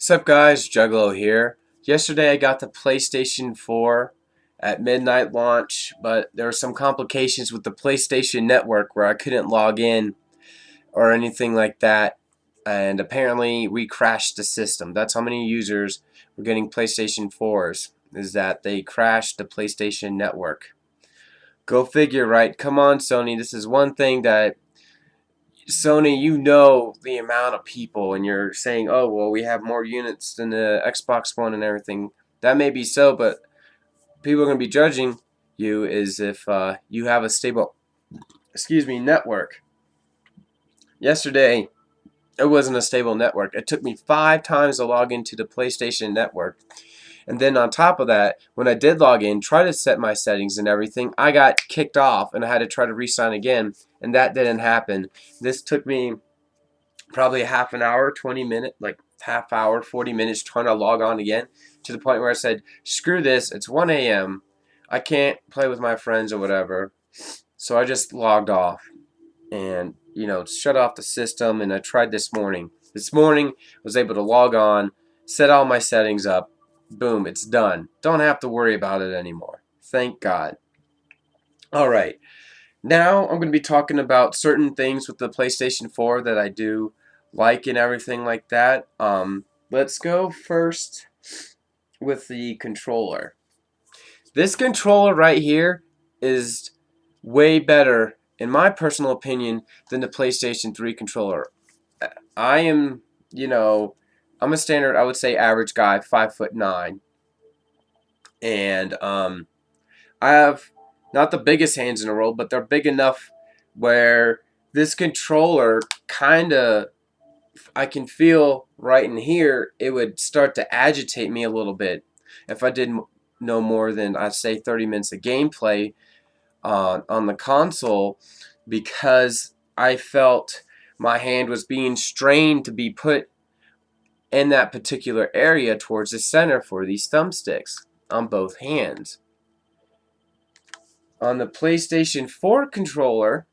Sup guys, Juggalo here. Yesterday I got the PlayStation 4 at midnight launch, but there were some complications with the PlayStation Network where I couldn't log in or anything like that, and apparently we crashed the system. That's how many users were getting PlayStation 4s, is that they crashed the PlayStation Network. Go figure, right? Come on, Sony. This is one thing that Sony, you know the amount of people, and you're saying, oh, well, we have more units than the Xbox One and everything. That may be so, but people are going to be judging you is if you have a stable, network. Yesterday, it wasn't a stable network. It took me 5 times to log into the PlayStation Network. And then on top of that, when I did log in, try to set my settings and everything, I got kicked off and I had to try to re-sign again, and that didn't happen. This took me probably a half an hour, 20 minutes, like half hour, 40 minutes trying to log on again, to the point where I said, screw this, it's 1 a.m. I can't play with my friends or whatever. So I just logged off and, shut off the system, and I tried this morning. This morning, I was able to log on, set all my settings up, boom, it's done. Don't have to worry about it anymore. Thank God. Alright, now I'm going to be talking about certain things with the PlayStation 4 that I do like and everything like that. Let's go first with the controller. This controller right here is way better, in my personal opinion, than the PlayStation 3 controller. I am, I'm a standard, I would say, average guy, 5'9", and I have not the biggest hands in the world, but they're big enough where this controller I can feel right in here, it would start to agitate me a little bit if I did no more than, I'd say, 30 minutes of gameplay on the console, because I felt my hand was being strained to be put in that particular area towards the center for these thumbsticks on both hands. On the PlayStation 4 controller,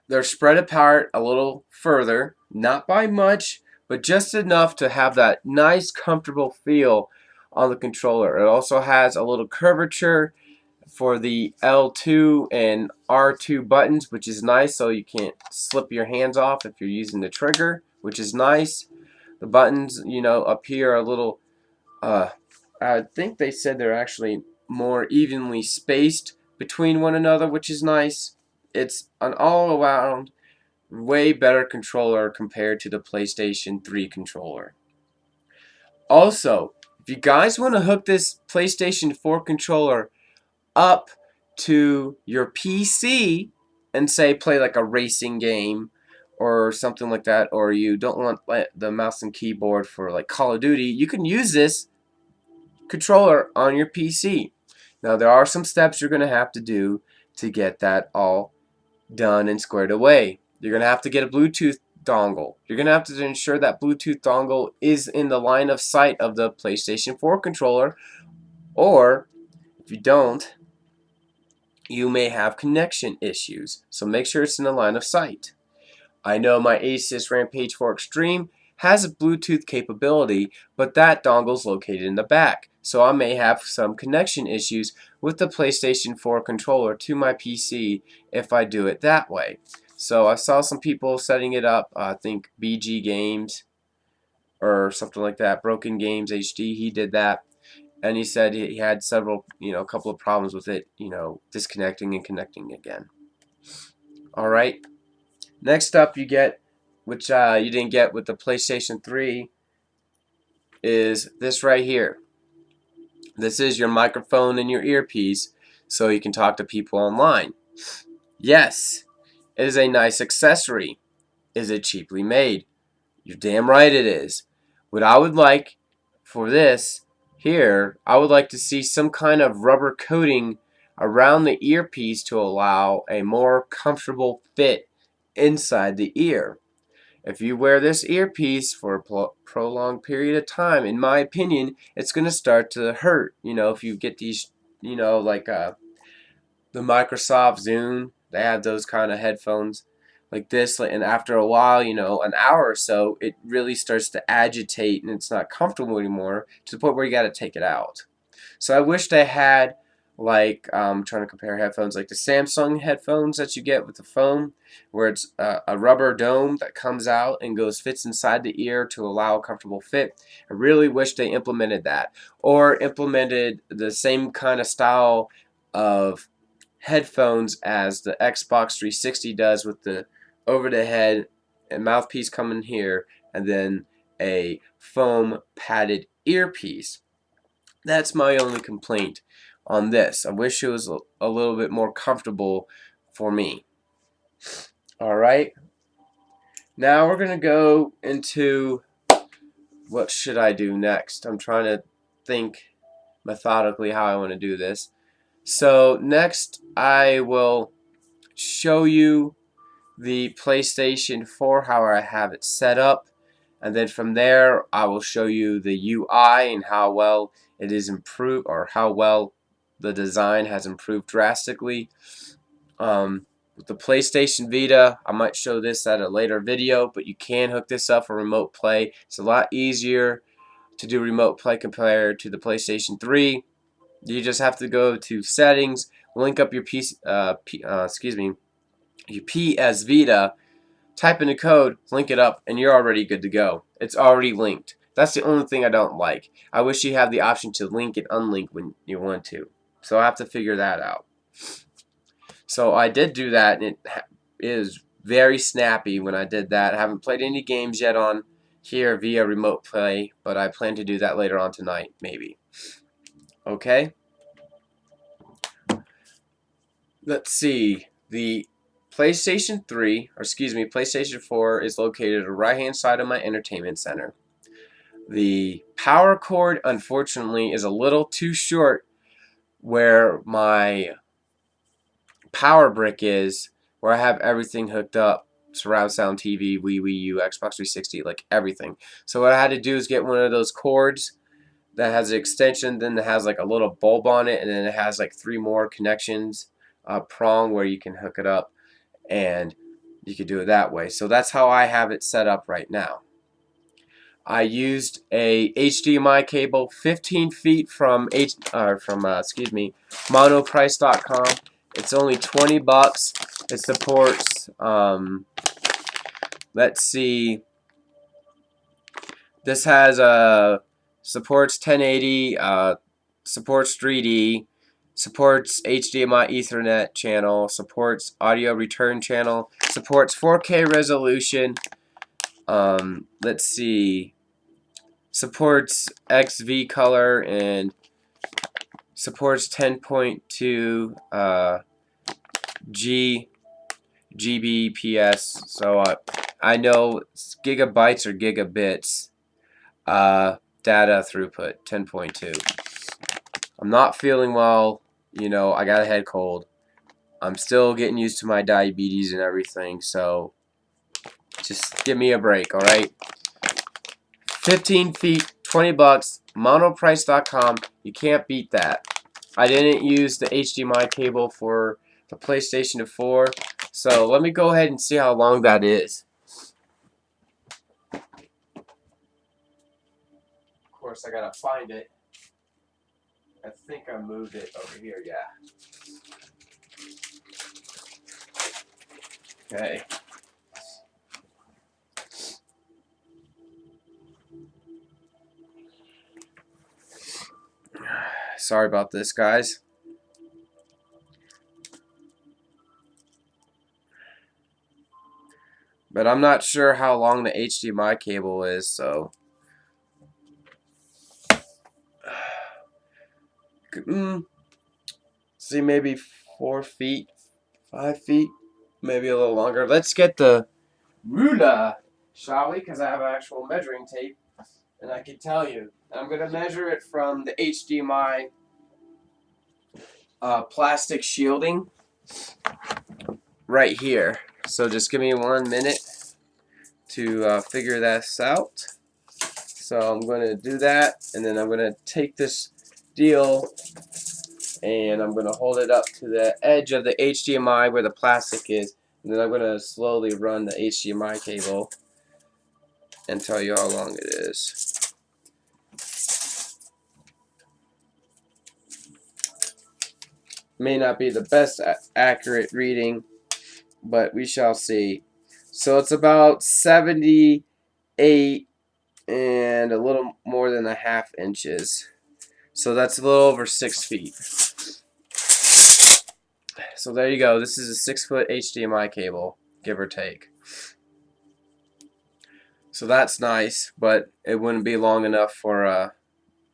they're spread apart a little further, not by much, but just enough to have that nice, comfortable feel on the controller. It also has a little curvature for the L2 and R2 buttons, which is nice, so you can't slip your hands off if you're using the trigger, which is nice. The buttons, up here are a little, I think they said they're actually more evenly spaced between one another, which is nice. It's an all-around way better controller compared to the PlayStation 3 controller. Also, if you guys want to hook this PlayStation 4 controller up to your PC and say play like a racing game or something like that, or you don't want the mouse and keyboard for like Call of Duty, you can use this controller on your PC. Now there are some steps you're going to have to do to get that all done and squared away. You're going to have to get a Bluetooth dongle. You're going to have to ensure that Bluetooth dongle is in the line of sight of the PlayStation 4 controller, or if you don't, you may have connection issues. So make sure it's in the line of sight. I know my Asus Rampage 4 Extreme has a Bluetooth capability, but that dongle is located in the back. So I may have some connection issues with the PlayStation 4 controller to my PC if I do it that way. So I saw some people setting it up, I think BG Games or something like that, Broken Games HD, he did that. And he said he had several, a couple of problems with it, disconnecting and connecting again. Alright, next up you get, which you didn't get with the PlayStation 3, is this right here. This is your microphone and your earpiece, so you can talk to people online. Yes, it is a nice accessory. Is it cheaply made? You're damn right it is. What I would like for this here, I would like to see some kind of rubber coating around the earpiece to allow a more comfortable fit inside the ear. If you wear this earpiece for a prolonged period of time, in my opinion, it's going to start to hurt. If you get these, like the Microsoft Zune, they have those kind of headphones. like this, and after a while, you know, an hour or so, it really starts to agitate and it's not comfortable anymore to the point where you got to take it out. So I wished I had, like, trying to compare headphones, like the Samsung headphones that you get with the phone, where it's a rubber dome that comes out and fits inside the ear to allow a comfortable fit. I really wish they implemented that, or implemented the same kind of style of headphones as the Xbox 360 does, with the over the head and mouthpiece coming here, and then a foam padded earpiece. That's my only complaint on this. I wish it was a little bit more comfortable for me. Alright, now we're going to go into what should I do next. I'm trying to think methodically how I want to do this. So next I will show you the PlayStation 4, how I have it set up, and then from there I will show you the UI and how well it is improved, or how well the design has improved drastically. With the PlayStation Vita, I might show this at a later video, but you can hook this up for remote play. It's a lot easier to do remote play compared to the PlayStation 3. You just have to go to settings, link up your your PS Vita, type in the code, link it up, and you're already good to go. It's already linked. That's the only thing I don't like. I wish you have the option to link and unlink when you want to. So I have to figure that out. So I did do that, and it is very snappy when I did that. I haven't played any games yet on here via remote play, but I plan to do that later on tonight, maybe. Okay? Let's see. The PlayStation 4 is located on the right-hand side of my entertainment center. The power cord, unfortunately, is a little too short where my power brick is, where I have everything hooked up. Surround sound TV, Wii U, Xbox 360, like everything. So what I had to do is get one of those cords that has an extension, then it has like a little bulb on it, and then it has like 3 more connections, prong where you can hook it up, and you could do it that way. So that's how I have it set up right now. I used a HDMI cable 15 feet from monoprice.com. It's only 20 bucks. It supports let's see, this has supports 1080, supports 3D, supports HDMI Ethernet channel, supports audio return channel, supports 4K resolution. Let's see, supports XV color, and supports 10.2 Gbps. So I know gigabytes or gigabits data throughput, 10.2. I'm not feeling well, you know, I got a head cold. I'm still getting used to my diabetes and everything, so just give me a break, alright? 15 feet, 20 bucks, monoprice.com. You can't beat that. I didn't use the HDMI cable for the PlayStation 4, so let me go ahead and see how long that is. Of course, I gotta find it. I think I moved it over here, yeah. Okay. Sorry about this, guys. But I'm not sure how long the HDMI cable is, so see, maybe 4 feet, 5 feet, maybe a little longer. Let's get the ruler, shall we? Because I have actual measuring tape, and I can tell you. I'm going to measure it from the HDMI plastic shielding right here. So just give me 1 minute to figure this out. So I'm going to do that, and then I'm going to take this deal and I'm going to hold it up to the edge of the HDMI where the plastic is, Then I'm going to slowly run the HDMI cable and tell you how long it is. May not be the best accurate reading, but we shall see. So it's about 78 and a little more than a half inches. So that's a little over 6 feet. So there you go. This is a 6-foot HDMI cable, give or take. So that's nice, but it wouldn't be long enough for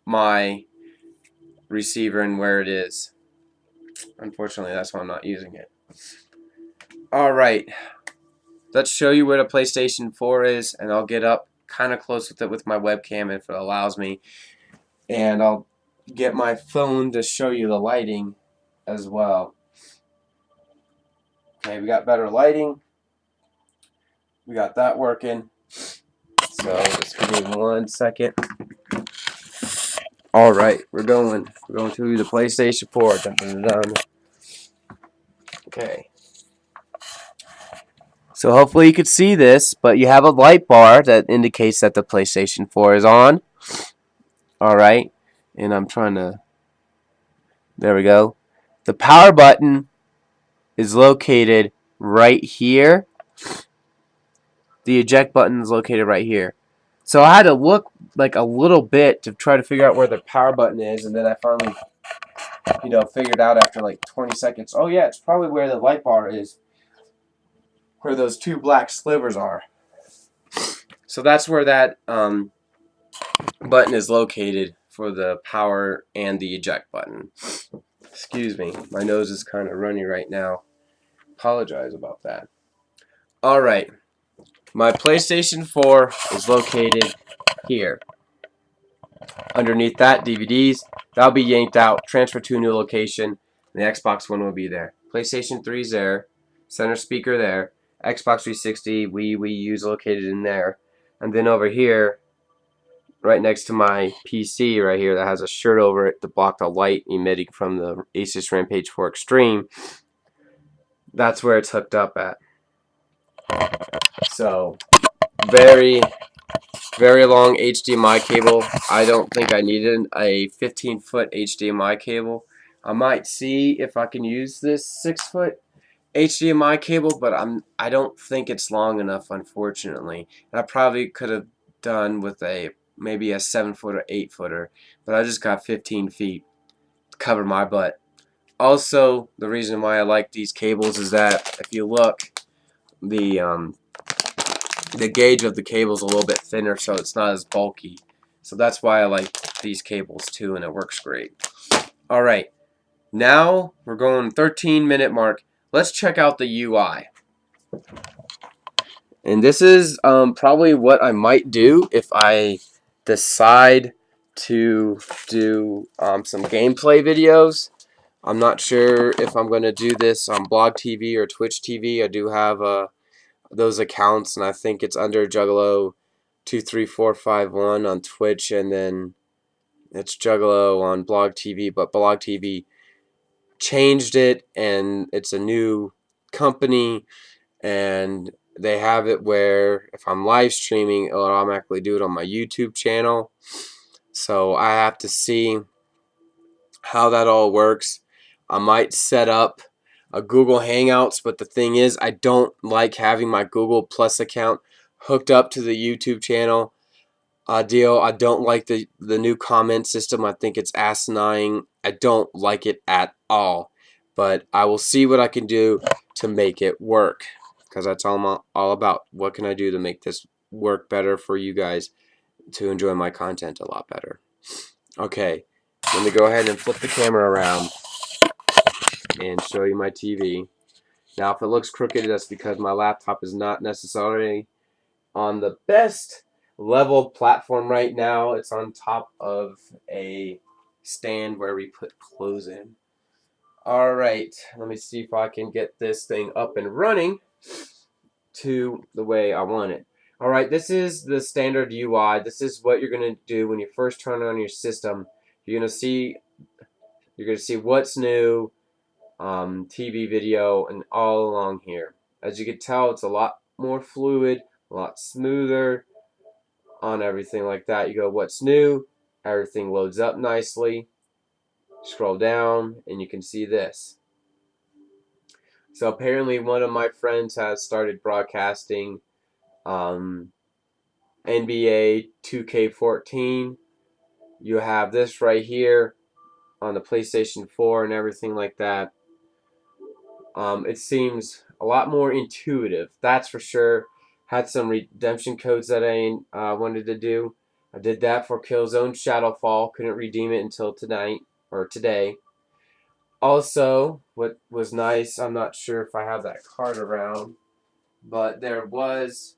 my receiver and where it is. Unfortunately, that's why I'm not using it. Alright, let's show you where the PlayStation 4 is, and I'll get up kind of close with it with my webcam if it allows me. And I'll get my phone to show you the lighting as well. Okay, we got better lighting. We got that working. So just give me 1 second. Alright, we're going to the PlayStation 4. Dun, dun, dun, dun. Okay. So hopefully you could see this, but you have a light bar that indicates that the PlayStation 4 is on. Alright, and I'm trying to, there we go. The power button is located right here. The eject button is located right here. So I had to look like a little bit to try to figure out where the power button is, and then I finally, figured out after like 20 seconds, oh yeah, it's probably where the light bar is, where those 2 black slivers are. So that's where that button is located for the power and the eject button. Excuse me, my nose is kind of runny right now. Apologize about that. Alright, my PlayStation 4 is located here. Underneath that, DVDs, that'll be yanked out, transferred to a new location, and the Xbox One will be there. PlayStation 3 is there, center speaker there, Xbox 360, Wii U is located in there, and then over here, right next to my PC right here that has a shirt over it to block the light emitting from the Asus Rampage 4 Extreme, that's where it's hooked up at. So, very long HDMI cable. I don't think I needed a 15-foot HDMI cable. I might see if I can use this 6-foot HDMI cable, but I don't think it's long enough, unfortunately. And I probably could have done with maybe a 7-foot or 8-footer, but I just got 15 feet to cover my butt. Also, the reason why I like these cables is that if you look, the gauge of the cable is a little bit thinner, so it's not as bulky. So that's why I like these cables too, and it works great. Alright, now we're going 13-minute mark. Let's check out the UI. And this is probably what I might do if I decide to do some gameplay videos. I'm not sure if I'm going to do this on Blog TV or Twitch TV. I do have those accounts, and I think it's under Juggalo 23451 on Twitch, and then it's Juggalo on Blog TV, but Blog TV changed it, and it's a new company, and they have it where if I'm live streaming, it'll automatically do it on my YouTube channel. So I have to see how that all works. I might set up a Google Hangouts, but the thing is, I don't like having my Google Plus account hooked up to the YouTube channel deal. I don't like the new comment system. I think it's asinine. I don't like it at all. But I will see what I can do to make it work, because that's all I'm all about. What can I do to make this work better for you guys to enjoy my content a lot better? Okay, let me go ahead and flip the camera around and show you my TV. Now, if it looks crooked, that's because my laptop is not necessarily on the best level platform right now. It's on top of a stand where we put clothes in. Alright, let me see if I can get this thing up and running to the way I want it. Alright, this is the standard UI. This is what you're going to do when you first turn on your system. You're going to see what's new, TV, video, and all along here. As you can tell, it's a lot more fluid, a lot smoother on everything like that. You go, what's new? Everything loads up nicely. Scroll down, and you can see this. So apparently one of my friends has started broadcasting NBA 2K14. You have this right here on the PlayStation 4 and everything like that. It seems a lot more intuitive, that's for sure. Had some redemption codes that I wanted to do. I did that for Killzone Shadowfall. Couldn't redeem it until tonight or today. Also, what was nice, I'm not sure if I have that card around, but there was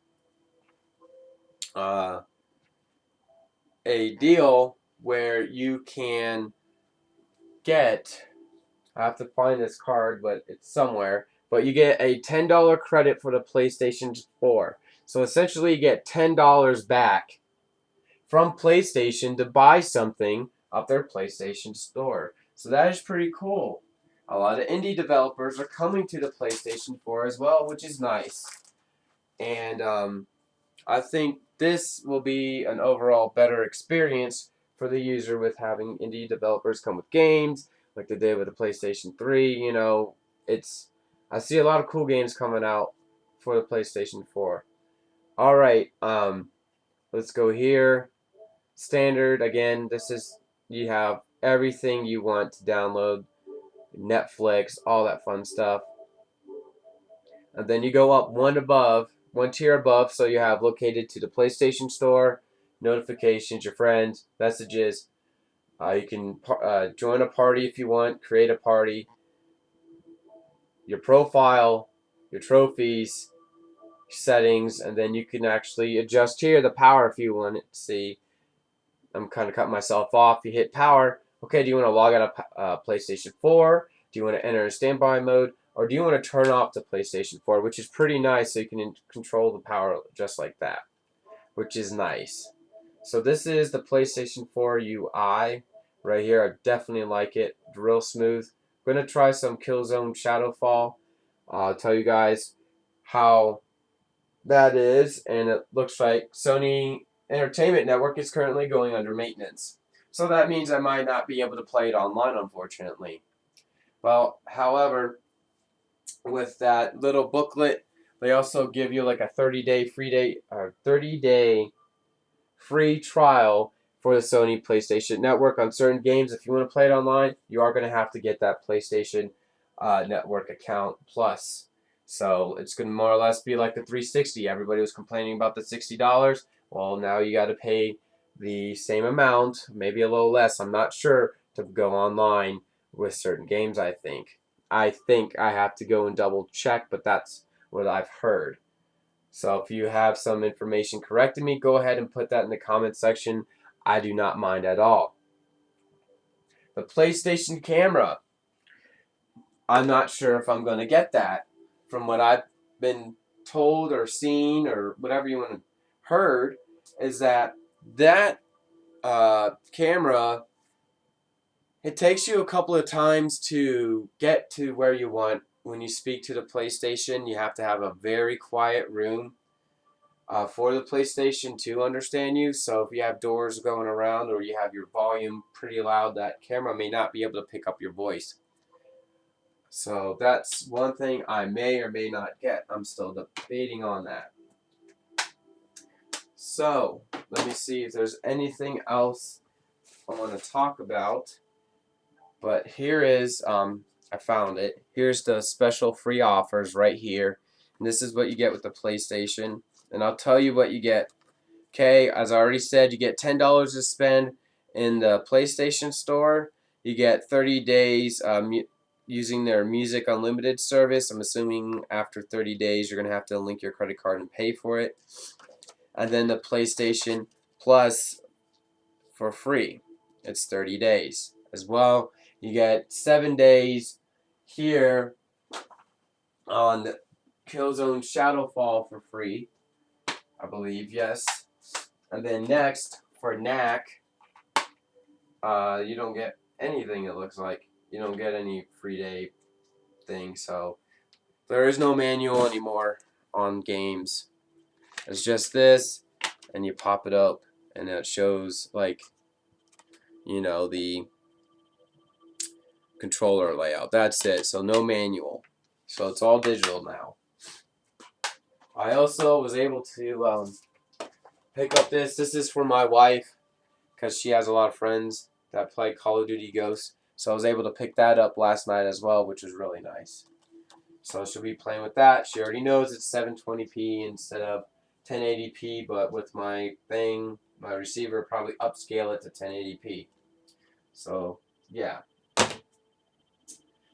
a deal where you can get, I have to find this card, but it's somewhere, but you get a $10 credit for the PlayStation 4. So essentially you get $10 back from PlayStation to buy something up their PlayStation store. So that is pretty cool. A lot of indie developers are coming to the PlayStation 4 as well, which is nice. And I think this will be an overall better experience for the user with having indie developers come with games like they did with the PlayStation 3. You know, I see a lot of cool games coming out for the PlayStation 4. All right, let's go here. Standard, again, you have everything you want to download, Netflix, all that fun stuff. And then you go up one tier above, so you have located to the PlayStation Store, notifications, your friends, messages. You can join a party if you want, create a party, your profile, your trophies, settings, and then you can actually adjust here the power if you want it to see. I'm kind of cutting myself off. You hit power. Okay, do you want to log out of PlayStation 4? Do you want to enter in standby mode? Or do you want to turn off the PlayStation 4, which is pretty nice, so you can control the power just like that, which is nice. So this is the PlayStation 4 UI right here. I definitely like it. Real smooth. I'm going to try some Killzone Shadowfall. I'll tell you guys how that is, and it looks like Sony Entertainment Network is currently going under maintenance. So that means I might not be able to play it online, unfortunately. Well, however, with that little booklet, they also give you like a 30-day free trial for the Sony PlayStation Network on certain games. If you want to play it online, you are going to have to get that PlayStation Network account plus. So it's going to more or less be like the 360. Everybody was complaining about the $60. Well, now you got to pay the same amount, maybe a little less, I'm not sure, to go online with certain games, I think. I have to go and double check, but that's what I've heard. So if you have some information correcting me, go ahead and put that in the comment section. I do not mind at all. The PlayStation camera. I'm not sure if I'm going to get that. From what I've been told or seen or whatever you want to heard, is that camera, it takes you a couple of times to get to where you want. When you speak to the PlayStation, you have to have a very quiet room for the PlayStation to understand you. So if you have doors going around or you have your volume pretty loud, that camera may not be able to pick up your voice. So that's one thing I may or may not get. I'm still debating on that. So let me see if there's anything else I want to talk about. But here is, I found it. Here's the special free offers right here. And this is what you get with the PlayStation. And I'll tell you what you get. Okay, as I already said, you get $10 to spend in the PlayStation Store. You get 30 days using their Music Unlimited service. I'm assuming after 30 days you're going to have to link your credit card and pay for it. And then the PlayStation Plus for free. It's 30 days as well. You get 7 days here on Killzone Shadowfall for free, I believe, yes. And then next, for NAC, you don't get anything, it looks like. You don't get any free day thing, so There is no manual anymore on games. It's just this, and you pop it up, and it shows, like, the controller layout. That's it. So no manual. So it's all digital now. I also was able to pick up this. This is for my wife because she has a lot of friends that play Call of Duty Ghosts. So I was able to pick that up last night as well, which was really nice. So she'll be playing with that. She already knows it's 720p instead of 1080p, but with my receiver, probably upscale it to 1080p. So, yeah.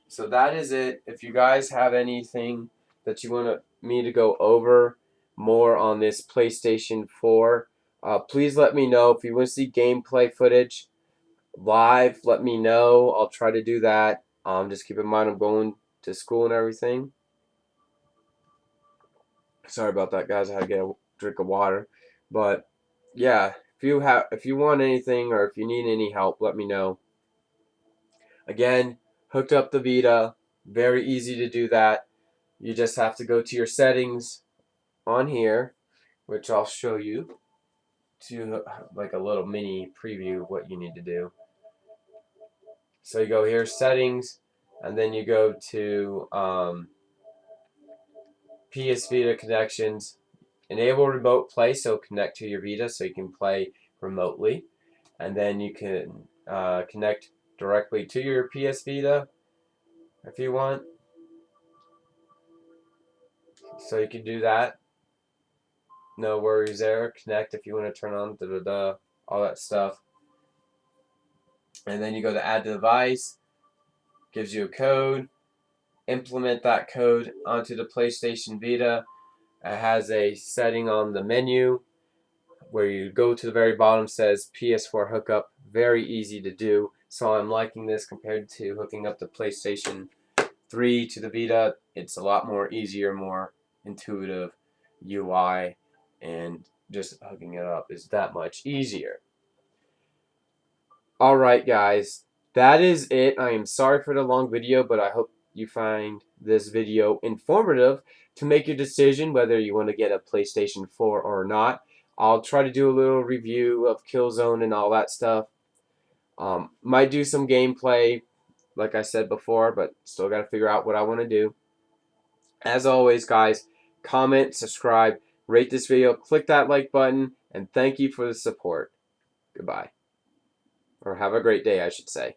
So that is it. If you guys have anything that you want me to go over more on this PlayStation 4, please let me know. If you want to see gameplay footage live, let me know. I'll try to do that. Just keep in mind I'm going to school and everything. Sorry about that, guys. I had to get a drink of water. But yeah, if you want anything or if you need any help, let me know. Again, hooked up the Vita. Very easy to do that. You just have to go to your settings on here, which I'll show you to like a little mini preview of what you need to do. So you go here, settings, and then you go to PS Vita connections. Enable remote play, so connect to your Vita so you can play remotely. And then you can connect directly to your PS Vita if you want. So you can do that. No worries there. Connect if you want to turn on all that stuff. And then you go to add device, gives you a code. Implement that code onto the PlayStation Vita. It has a setting on the menu where you go to the very bottom, says PS4 hookup. Very easy to do. So I'm liking this compared to hooking up the PlayStation 3 to the Vita. It's a lot more easier, more intuitive UI, and just hooking it up is that much easier. Alright guys, that is it. I am sorry for the long video, but I hope you find this video informative to make your decision whether you want to get a PlayStation 4 or not. I'll try to do a little review of Killzone and all that stuff. Might do some gameplay, like I said before, but still got to figure out what I want to do. As always, guys, comment, subscribe, rate this video, click that like button, and thank you for the support. Goodbye. Or have a great day, I should say.